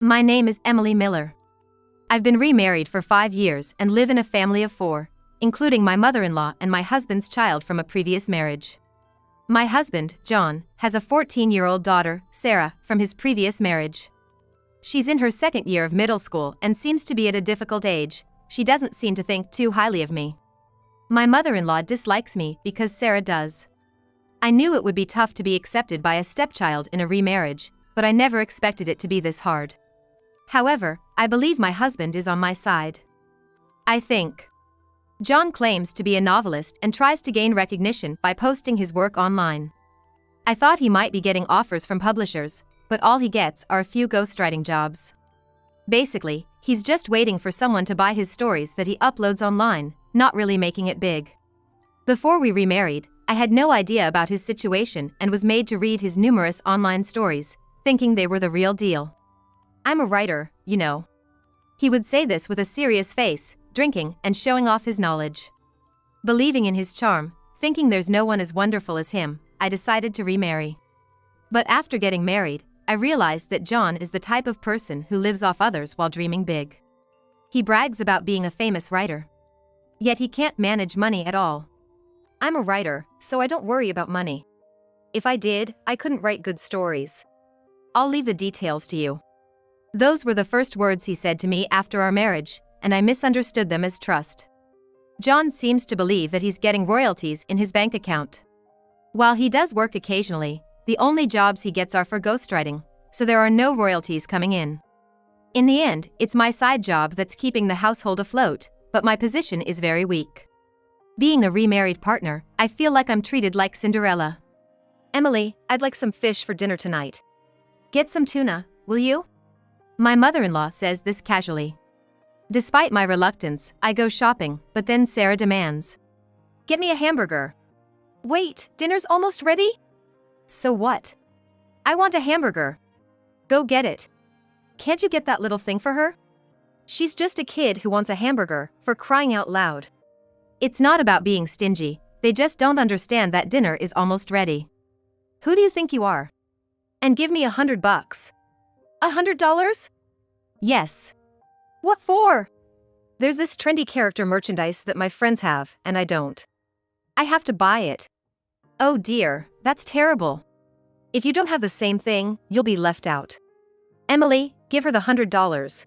My name is Emily Miller. I've been remarried for 5 years and live in a family of 4, including my mother-in-law and my husband's child from a previous marriage. My husband, John, has a 14-year-old daughter, Sarah, from his previous marriage. She's in her second year of middle school and seems to be at a difficult age. She doesn't seem to think too highly of me. My mother-in-law dislikes me because Sarah does. I knew it would be tough to be accepted by a stepchild in a remarriage, but I never expected it to be this hard. However, I believe my husband is on my side. I think. John claims to be a novelist and tries to gain recognition by posting his work online. I thought he might be getting offers from publishers, but all he gets are a few ghostwriting jobs. Basically, he's just waiting for someone to buy his stories that he uploads online, not really making it big. Before we remarried, I had no idea about his situation and was made to read his numerous online stories, thinking they were the real deal. I'm a writer, you know. He would say this with a serious face, drinking and showing off his knowledge. Believing in his charm, thinking there's no one as wonderful as him, I decided to remarry. But after getting married, I realized that John is the type of person who lives off others while dreaming big. He brags about being a famous writer. Yet he can't manage money at all. I'm a writer, so I don't worry about money. If I did, I couldn't write good stories. I'll leave the details to you. Those were the first words he said to me after our marriage, and I misunderstood them as trust. John seems to believe that he's getting royalties in his bank account. While he does work occasionally, the only jobs he gets are for ghostwriting, so there are no royalties coming in. In the end, it's my side job that's keeping the household afloat, but my position is very weak. Being a remarried partner, I feel like I'm treated like Cinderella. Emily, I'd like some fish for dinner tonight. Get some tuna, will you? My mother-in-law says this casually. Despite my reluctance, I go shopping, but then Sarah demands. Get me a hamburger. Wait, dinner's almost ready? So what? I want a hamburger. Go get it. Can't you get that little thing for her? She's just a kid who wants a hamburger, for crying out loud. It's not about being stingy, they just don't understand that dinner is almost ready. Who do you think you are? And give me $100. $100? Yes. What for? There's this trendy character merchandise that my friends have, and I don't. I have to buy it. Oh dear, that's terrible. If you don't have the same thing, you'll be left out. Emily, give her the $100.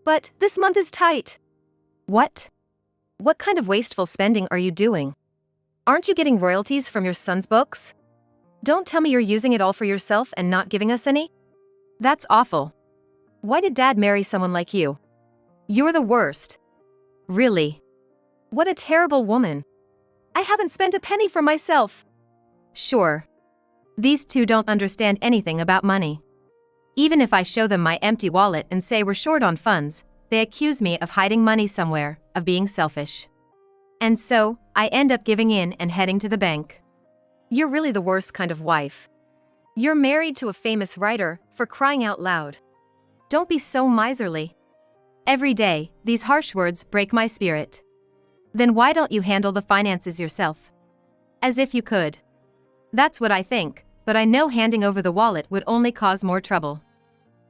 But this month is tight. What? What kind of wasteful spending are you doing? Aren't you getting royalties from your son's books? Don't tell me you're using it all for yourself and not giving us any? That's awful. Why did Dad marry someone like you? You're the worst. Really? What a terrible woman. I haven't spent a penny for myself. Sure. These two don't understand anything about money. Even if I show them my empty wallet and say we're short on funds, they accuse me of hiding money somewhere, of being selfish. And so, I end up giving in and heading to the bank. You're really the worst kind of wife. You're married to a famous writer, for crying out loud. Don't be so miserly. Every day, these harsh words break my spirit. Then why don't you handle the finances yourself? As if you could. That's what I think, but I know handing over the wallet would only cause more trouble.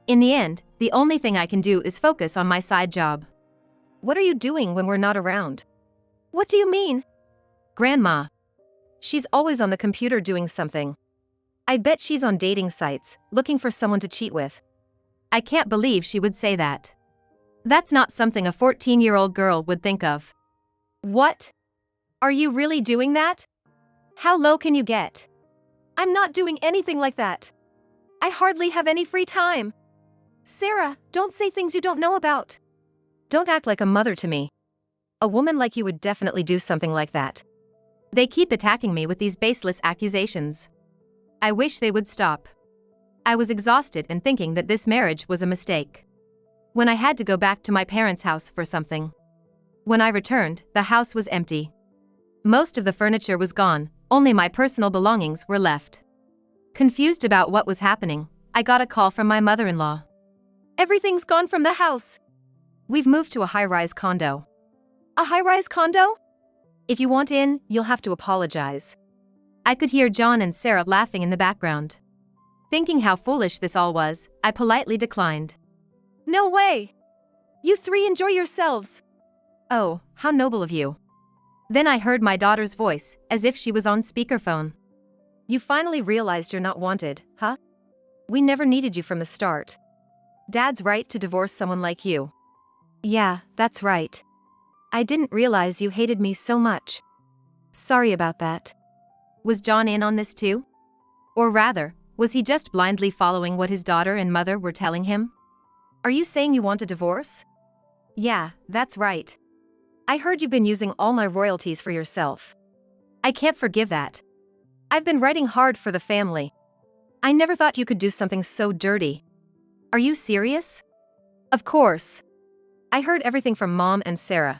In the end, the only thing I can do is focus on my side job. What are you doing when we're not around? What do you mean? Grandma. She's always on the computer doing something. I bet she's on dating sites, looking for someone to cheat with. I can't believe she would say that. That's not something a 14-year-old girl would think of. What? Are you really doing that? How low can you get? I'm not doing anything like that. I hardly have any free time. Sarah, don't say things you don't know about. Don't act like a mother to me. A woman like you would definitely do something like that. They keep attacking me with these baseless accusations. I wish they would stop. I was exhausted and thinking that this marriage was a mistake. When I had to go back to my parents' house for something. When I returned, the house was empty. Most of the furniture was gone, only my personal belongings were left. Confused about what was happening, I got a call from my mother-in-law. Everything's gone from the house. We've moved to a high-rise condo. A high-rise condo? If you want in, you'll have to apologize. I could hear John and Sarah laughing in the background. Thinking how foolish this all was, I politely declined. No way! You three enjoy yourselves. Oh, how noble of you. Then I heard my daughter's voice, as if she was on speakerphone. You finally realized you're not wanted, huh? We never needed you from the start. Dad's right to divorce someone like you. Yeah, that's right. I didn't realize you hated me so much. Sorry about that. Was John in on this too? Or rather, was he just blindly following what his daughter and mother were telling him? Are you saying you want a divorce? Yeah, that's right. I heard you've been using all my royalties for yourself. I can't forgive that. I've been writing hard for the family. I never thought you could do something so dirty. Are you serious? Of course. I heard everything from Mom and Sarah.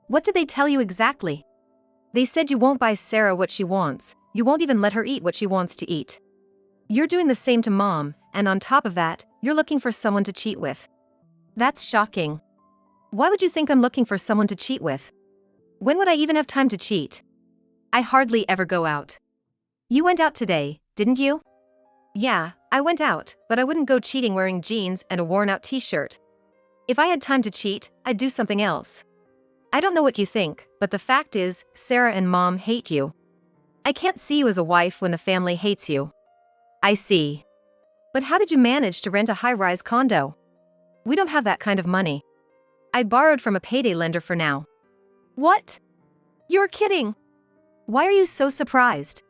What did they tell you exactly? They said you won't buy Sarah what she wants, you won't even let her eat what she wants to eat. You're doing the same to Mom, and on top of that, you're looking for someone to cheat with. That's shocking. Why would you think I'm looking for someone to cheat with? When would I even have time to cheat? I hardly ever go out. You went out today, didn't you? Yeah, I went out, but I wouldn't go cheating wearing jeans and a worn-out t-shirt. If I had time to cheat, I'd do something else. I don't know what you think, but the fact is, Sarah and Mom hate you. I can't see you as a wife when the family hates you. I see. But how did you manage to rent a high-rise condo? We don't have that kind of money. I borrowed from a payday lender for now. What? You're kidding. Why are you so surprised?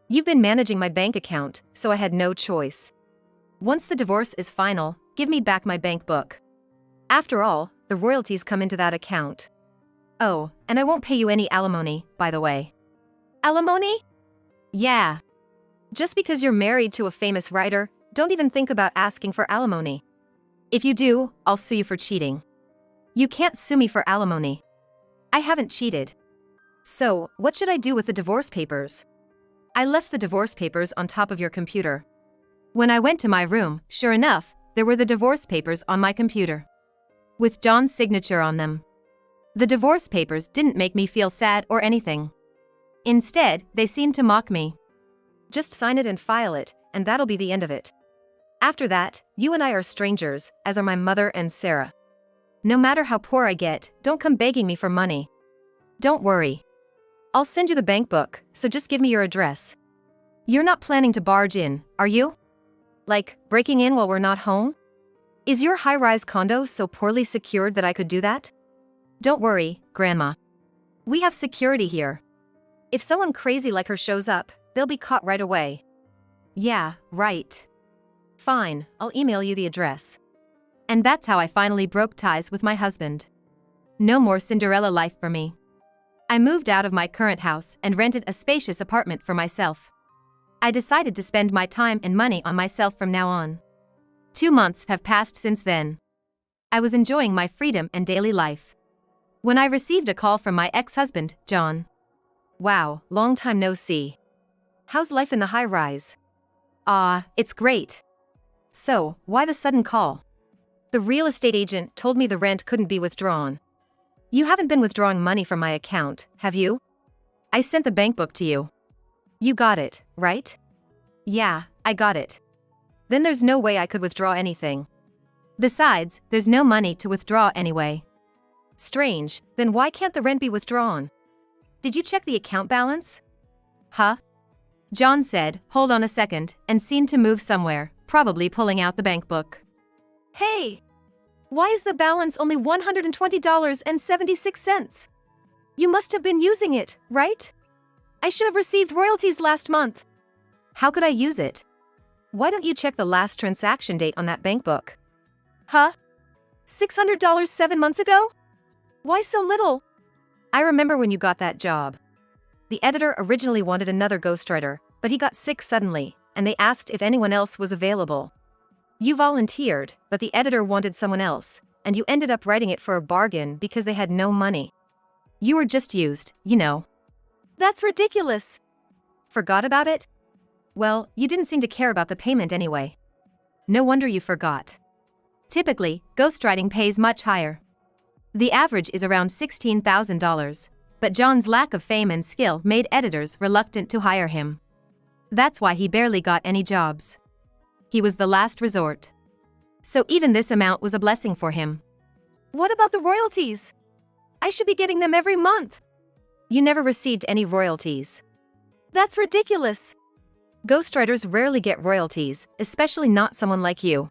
You've been managing my bank account, so I had no choice. Once the divorce is final, give me back my bank book. After all, the royalties come into that account. Oh, and I won't pay you any alimony, by the way. Alimony? Yeah. Just because you're married to a famous writer, don't even think about asking for alimony. If you do, I'll sue you for cheating. You can't sue me for alimony. I haven't cheated. So, what should I do with the divorce papers? I left the divorce papers on top of your computer. When I went to my room, sure enough, there were the divorce papers on my computer. With John's signature on them. The divorce papers didn't make me feel sad or anything. Instead, they seemed to mock me. Just sign it and file it, and that'll be the end of it. After that, you and I are strangers, as are my mother and Sarah. No matter how poor I get, don't come begging me for money. Don't worry. I'll send you the bank book, so just give me your address. You're not planning to barge in, are you? Like, breaking in while we're not home? Is your high-rise condo so poorly secured that I could do that? Don't worry, Grandma. We have security here. If someone crazy like her shows up, they'll be caught right away. Yeah, right. Fine, I'll email you the address. And that's how I finally broke ties with my husband. No more Cinderella life for me. I moved out of my current house and rented a spacious apartment for myself. I decided to spend my time and money on myself from now on. 2 months have passed since then. I was enjoying my freedom and daily life. When I received a call from my ex-husband, John. Wow, long time no see. How's life in the high-rise? It's great. So, why the sudden call? The real estate agent told me the rent couldn't be withdrawn. You haven't been withdrawing money from my account, have you? I sent the bank book to you. You got it, right? Yeah, I got it. Then there's no way I could withdraw anything. Besides, there's no money to withdraw anyway. Strange, then why can't the rent be withdrawn? Did you check the account balance? Huh? John said, hold on a second, and seemed to move somewhere, probably pulling out the bank book. Hey! Why is the balance only $120.76? You must have been using it, right? I should have received royalties last month. How could I use it? Why don't you check the last transaction date on that bank book? Huh? $600 7 months ago? Why so little? I remember when you got that job. The editor originally wanted another ghostwriter, but he got sick suddenly, and they asked if anyone else was available. You volunteered, but the editor wanted someone else, and you ended up writing it for a bargain because they had no money. You were just used, you know. That's ridiculous. Forgot about it? Well, you didn't seem to care about the payment anyway. No wonder you forgot. Typically, ghostwriting pays much higher. The average is around $16,000, but John's lack of fame and skill made editors reluctant to hire him. That's why he barely got any jobs. He was the last resort. So even this amount was a blessing for him. What about the royalties? I should be getting them every month. You never received any royalties. That's ridiculous. Ghostwriters rarely get royalties, especially not someone like you.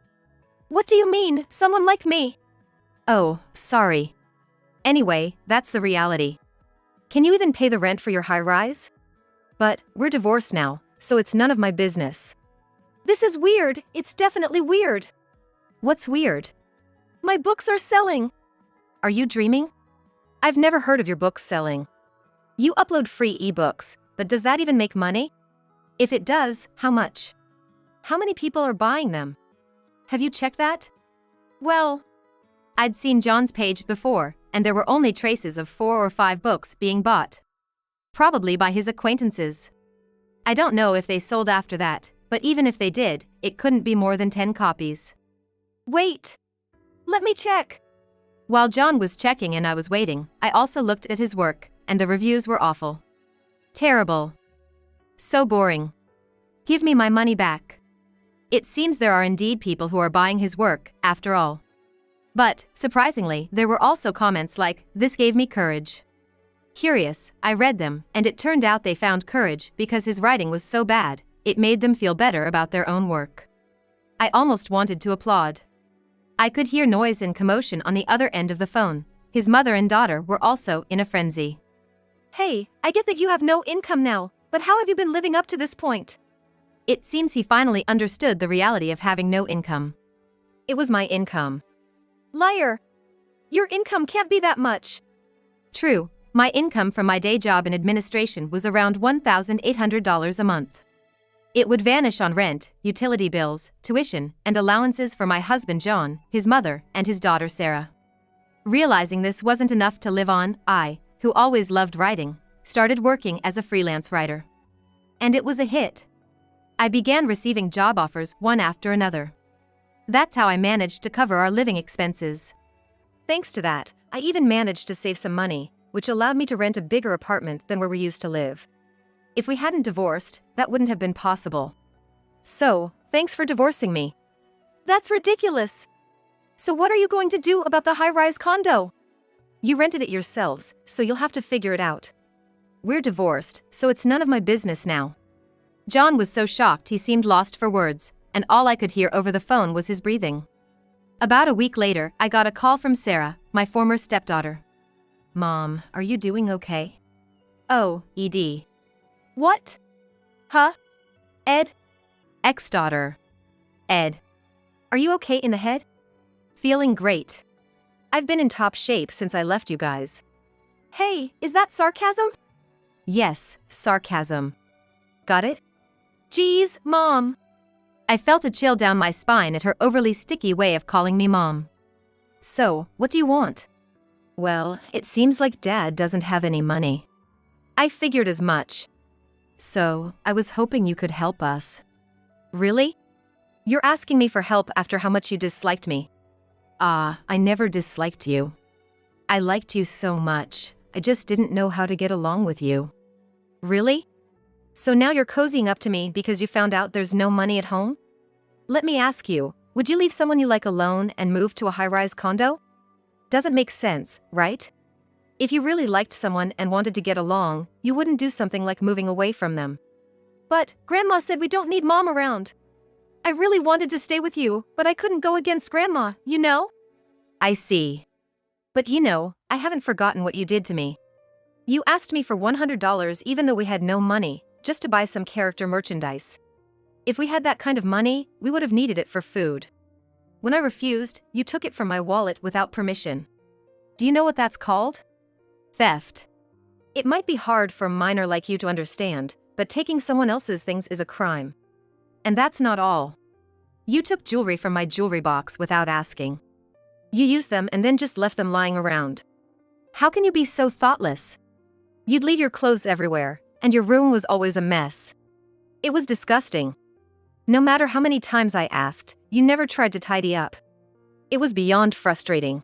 What do you mean, someone like me? Oh, sorry. Anyway, that's the reality. Can you even pay the rent for your high-rise? But we're divorced now, so it's none of my business. This is weird. It's definitely weird. What's weird? My books are selling. Are you dreaming? I've never heard of your books selling. You upload free ebooks, but does that even make money? If it does, how much? How many people are buying them? Have you checked that? Well, I'd seen John's page before, and there were only traces of 4 or 5 books being bought. Probably by his acquaintances. I don't know if they sold after that, but even if they did, it couldn't be more than 10 copies. Wait. Let me check. While John was checking and I was waiting, I also looked at his work, and the reviews were awful. Terrible. So boring. Give me my money back. It seems there are indeed people who are buying his work, after all. But, surprisingly, there were also comments like, "This gave me courage." Curious, I read them, and it turned out they found courage because his writing was so bad, it made them feel better about their own work. I almost wanted to applaud. I could hear noise and commotion on the other end of the phone. His mother and daughter were also in a frenzy. Hey, I get that you have no income now, but how have you been living up to this point? It seems he finally understood the reality of having no income. It was my income. Liar. Your income can't be that much. True, my income from my day job in administration was around $1,800 a month. It would vanish on rent, utility bills, tuition, and allowances for my husband John, his mother, and his daughter Sarah. Realizing this wasn't enough to live on, I, who always loved writing, started working as a freelance writer. And it was a hit. I began receiving job offers one after another. That's how I managed to cover our living expenses. Thanks to that, I even managed to save some money, which allowed me to rent a bigger apartment than where we used to live. If we hadn't divorced, that wouldn't have been possible. So, thanks for divorcing me. That's ridiculous. So what are you going to do about the high-rise condo? You rented it yourselves, so you'll have to figure it out. We're divorced, so it's none of my business now. John was so shocked he seemed lost for words, and all I could hear over the phone was his breathing. About a week later, I got a call from Sarah, my former stepdaughter. "Mom, are you doing okay?" "Oh, ED. What? Huh? Ed? Ex-daughter. Ed. Are you okay in the head?" "Feeling great. I've been in top shape since I left you guys." Hey, is that sarcasm? Yes, sarcasm. Got it? Geez, Mom. I felt a chill down my spine at her overly sticky way of calling me Mom. "So, what do you want?" "Well, it seems like Dad doesn't have any money." "I figured as much. So, I was hoping you could help us." "Really? You're asking me for help after how much you disliked me." I never disliked you. I liked you so much, I just didn't know how to get along with you." "Really? So now you're cozying up to me because you found out there's no money at home? Let me ask you, would you leave someone you like alone and move to a high-rise condo? Doesn't make sense, right? If you really liked someone and wanted to get along, you wouldn't do something like moving away from them." But Grandma said we don't need Mom around. I really wanted to stay with you, but I couldn't go against Grandma, you know? I see. But you know, I haven't forgotten what you did to me. You asked me for $100 even though we had no money, just to buy some character merchandise. If we had that kind of money, we would have needed it for food. When I refused, you took it from my wallet without permission. Do you know what that's called? Theft. It might be hard for a minor like you to understand, but taking someone else's things is a crime. And that's not all. You took jewelry from my jewelry box without asking. You used them and then just left them lying around. How can you be so thoughtless? You'd leave your clothes everywhere, and your room was always a mess. It was disgusting. No matter how many times I asked, you never tried to tidy up. It was beyond frustrating.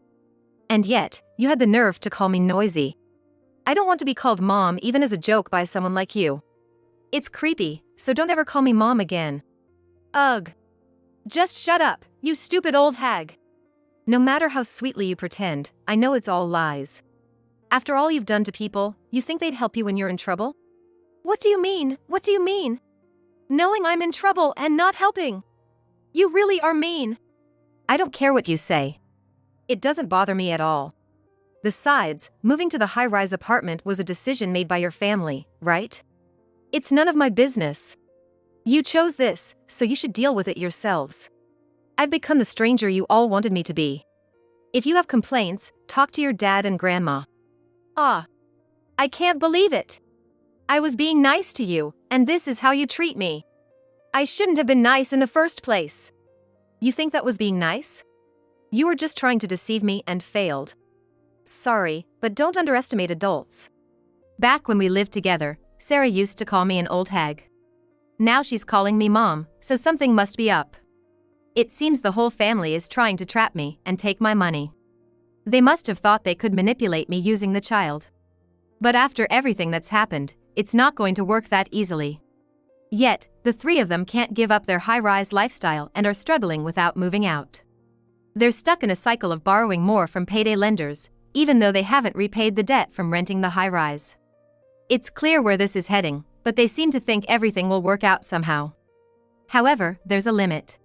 And yet, you had the nerve to call me noisy. I don't want to be called Mom even as a joke by someone like you. It's creepy, so don't ever call me Mom again. Ugh. Just shut up, you stupid old hag. No matter how sweetly you pretend, I know it's all lies. After all you've done to people, you think they'd help you when you're in trouble? What do you mean? What do you mean? Knowing I'm in trouble and not helping. You really are mean. I don't care what you say. It doesn't bother me at all. Besides, moving to the high-rise apartment was a decision made by your family, right? It's none of my business. You chose this, so you should deal with it yourselves. I've become the stranger you all wanted me to be. If you have complaints, talk to your dad and grandma. Ah. I can't believe it. I was being nice to you, and this is how you treat me. I shouldn't have been nice in the first place. You think that was being nice? You were just trying to deceive me and failed. Sorry, but don't underestimate adults. Back when we lived together, Sarah used to call me an old hag. Now she's calling me mom, so something must be up. It seems the whole family is trying to trap me and take my money. They must have thought they could manipulate me using the child. But after everything that's happened, it's not going to work that easily. Yet, the three of them can't give up their high-rise lifestyle and are struggling without moving out. They're stuck in a cycle of borrowing more from payday lenders, even though they haven't repaid the debt from renting the high-rise. It's clear where this is heading, but they seem to think everything will work out somehow. However, there's a limit.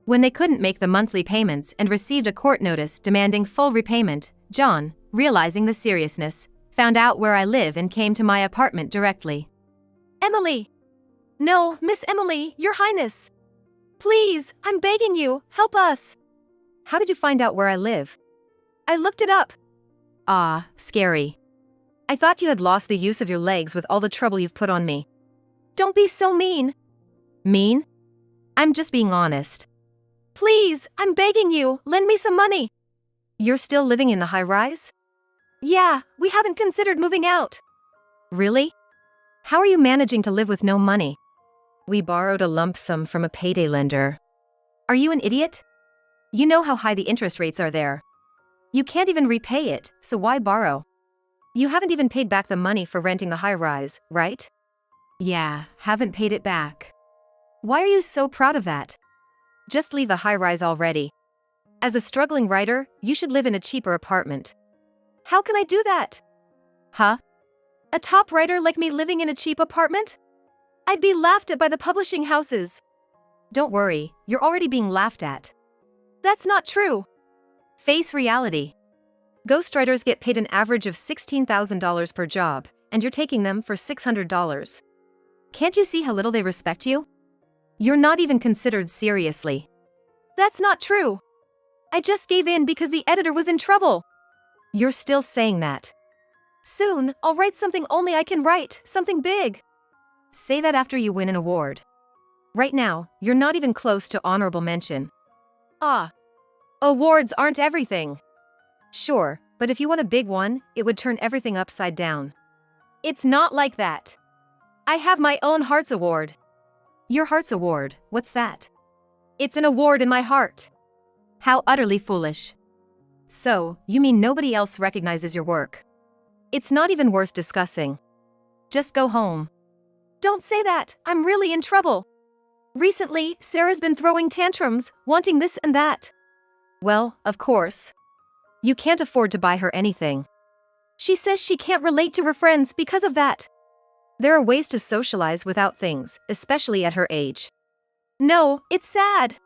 When they couldn't make the monthly payments and received a court notice demanding full repayment, John, realizing the seriousness, found out where I live and came to my apartment directly. Emily! No, Miss Emily, Your Highness! Please, I'm begging you, help us! How did you find out where I live? I looked it up. Ah, scary. I thought you had lost the use of your legs with all the trouble you've put on me. Don't be so mean. Mean? I'm just being honest. Please, I'm begging you, lend me some money. You're still living in the high-rise? Yeah, we haven't considered moving out. Really? How are you managing to live with no money? We borrowed a lump sum from a payday lender. Are you an idiot? You know how high the interest rates are there. You can't even repay it, so why borrow? You haven't even paid back the money for renting the high-rise, right? Yeah, haven't paid it back. Why are you so proud of that? Just leave the high-rise already. As a struggling writer, you should live in a cheaper apartment. How can I do that? Huh? A top writer like me living in a cheap apartment? I'd be laughed at by the publishing houses. Don't worry, you're already being laughed at. That's not true. Face reality. Ghostwriters get paid an average of $16,000 per job, and you're taking them for $600. Can't you see how little they respect you? You're not even considered seriously. That's not true. I just gave in because the editor was in trouble. You're still saying that. Soon, I'll write something only I can write, something big. Say that after you win an award. Right now, you're not even close to honorable mention. Ah. Awards aren't everything. Sure, but if you won a big one, it would turn everything upside down. It's not like that. I have my own Hearts Award. Your Hearts Award, what's that? It's an award in my heart. How utterly foolish. So, you mean nobody else recognizes your work? It's not even worth discussing. Just go home. Don't say that, I'm really in trouble. Recently, Sarah's been throwing tantrums, wanting this and that. Well, of course. You can't afford to buy her anything. She says she can't relate to her friends because of that. There are ways to socialize without things, especially at her age. No, it's sad.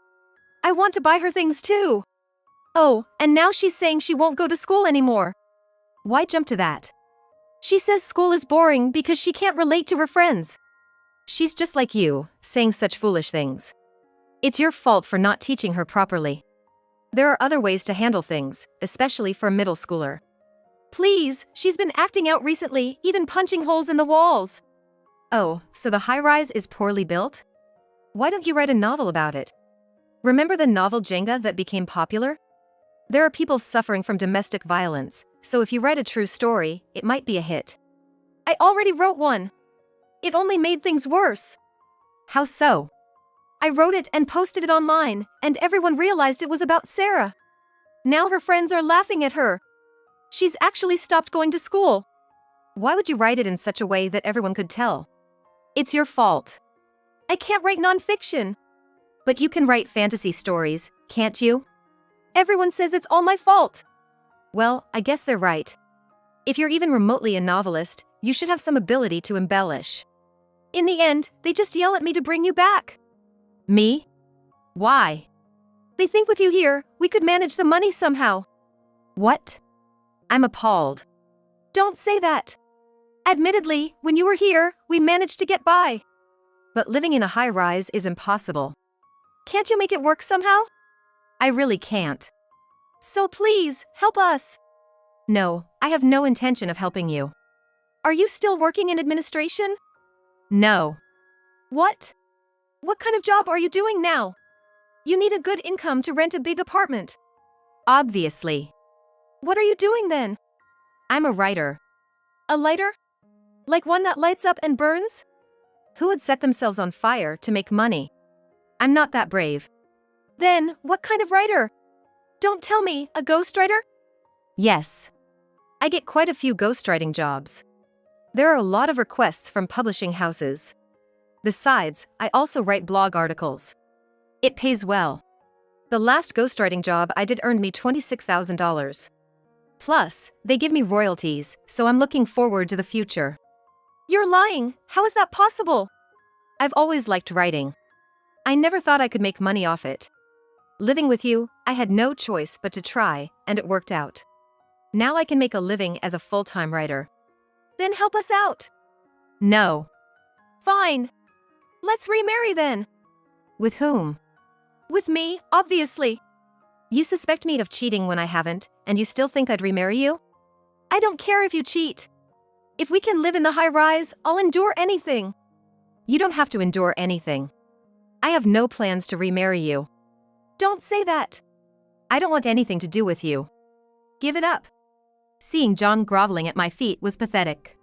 I want to buy her things too. Oh, and now she's saying she won't go to school anymore. Why jump to that? She says school is boring because she can't relate to her friends. She's just like you, saying such foolish things. It's your fault for not teaching her properly. There are other ways to handle things, especially for a middle schooler. Please, she's been acting out recently, even punching holes in the walls. Oh, so the high-rise is poorly built? Why don't you write a novel about it? Remember the novel Jenga that became popular? There are people suffering from domestic violence, so if you write a true story, it might be a hit. I already wrote one. It only made things worse. How so? I wrote it and posted it online, and everyone realized it was about Sarah. Now her friends are laughing at her. She's actually stopped going to school. Why would you write it in such a way that everyone could tell? It's your fault. I can't write nonfiction. But you can write fantasy stories, can't you? Everyone says it's all my fault. Well, I guess they're right. If you're even remotely a novelist, you should have some ability to embellish. In the end, they just yell at me to bring you back. Me? Why? They think with you here, we could manage the money somehow. What? I'm appalled. Don't say that. Admittedly, when you were here, we managed to get by. But living in a high-rise is impossible. Can't you make it work somehow? I really can't. So please, help us. No, I have no intention of helping you. Are you still working in administration? No. What? What kind of job are you doing now? You need a good income to rent a big apartment. Obviously. What are you doing then? I'm a writer. A lighter? Like one that lights up and burns? Who would set themselves on fire to make money? I'm not that brave. Then, what kind of writer? Don't tell me, a ghostwriter? Yes. I get quite a few ghostwriting jobs. There are a lot of requests from publishing houses. Besides, I also write blog articles. It pays well. The last ghostwriting job I did earned me $26,000. Plus, they give me royalties, so I'm looking forward to the future. You're lying. How is that possible? I've always liked writing. I never thought I could make money off it. Living with you, I had no choice but to try, and it worked out. Now I can make a living as a full-time writer. Then help us out. No. Fine. Let's remarry then. With whom? With me, obviously. You suspect me of cheating when I haven't, and you still think I'd remarry you? I don't care if you cheat. If we can live in the high-rise, I'll endure anything. You don't have to endure anything. I have no plans to remarry you. Don't say that. I don't want anything to do with you. Give it up. Seeing John groveling at my feet was pathetic.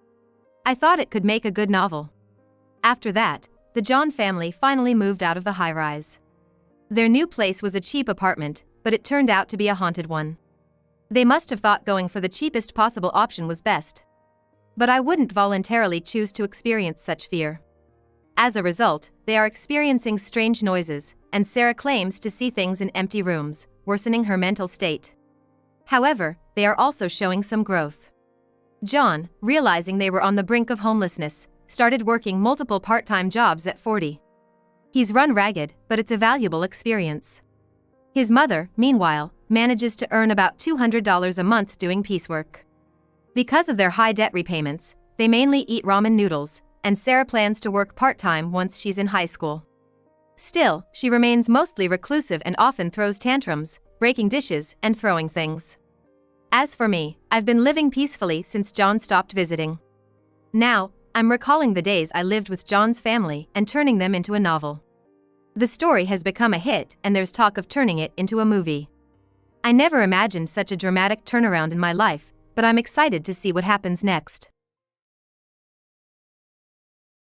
I thought it could make a good novel. After that, the John family finally moved out of the high-rise. Their new place was a cheap apartment, but it turned out to be a haunted one. They must have thought going for the cheapest possible option was best. But I wouldn't voluntarily choose to experience such fear. As a result, they are experiencing strange noises, and Sarah claims to see things in empty rooms, worsening her mental state. However, they are also showing some growth. John, realizing they were on the brink of homelessness, started working multiple part-time jobs at 40. He's run ragged, but it's a valuable experience. His mother, meanwhile, manages to earn about $200 a month doing piecework. Because of their high debt repayments, they mainly eat ramen noodles, and Sarah plans to work part-time once she's in high school. Still, she remains mostly reclusive and often throws tantrums, breaking dishes and throwing things. As for me, I've been living peacefully since John stopped visiting. Now, I'm recalling the days I lived with John's family and turning them into a novel. The story has become a hit and there's talk of turning it into a movie. I never imagined such a dramatic turnaround in my life, but I'm excited to see what happens next.